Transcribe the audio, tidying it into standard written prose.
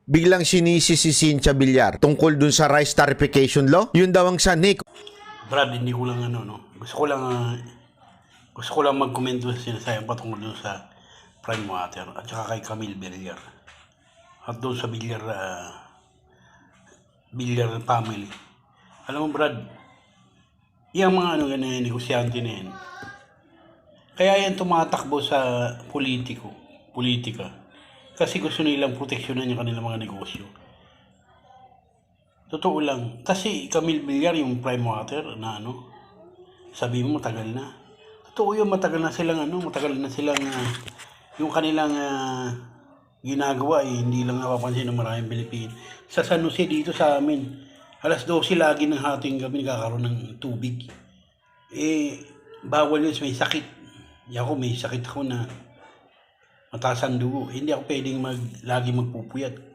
biglang sinisi si Cynthia Villar tungkol dun sa rice tarification law? Yun daw ang sanik. Brad, hindi ko lang gusto ko lang mag-comment doon sa sinasayang patungkol doon sa Prime Water at saka kay Camille Villar. At doon sa Villar family. Alam mo Brad, yung mga ganyan, negosyante na yan, kaya yan tumatakbo sa politika. Kasi gusto nilang proteksyonan yung kanilang mga negosyo. Totoo lang. Kasi Camille Villar, yung Prime Water na sabi mo matagal na. Totoo yun, matagal na silang yung kanilang ginagawa hindi lang napapansin ng maraming Pilipino. Sa San Jose dito sa amin, alas 12 lagi ng hating gabi nagkakaroon ng tubig. Bawal yun, may sakit. May sakit ako na mataas ang dugo. Hindi ako pwedeng lagi magpupuyat.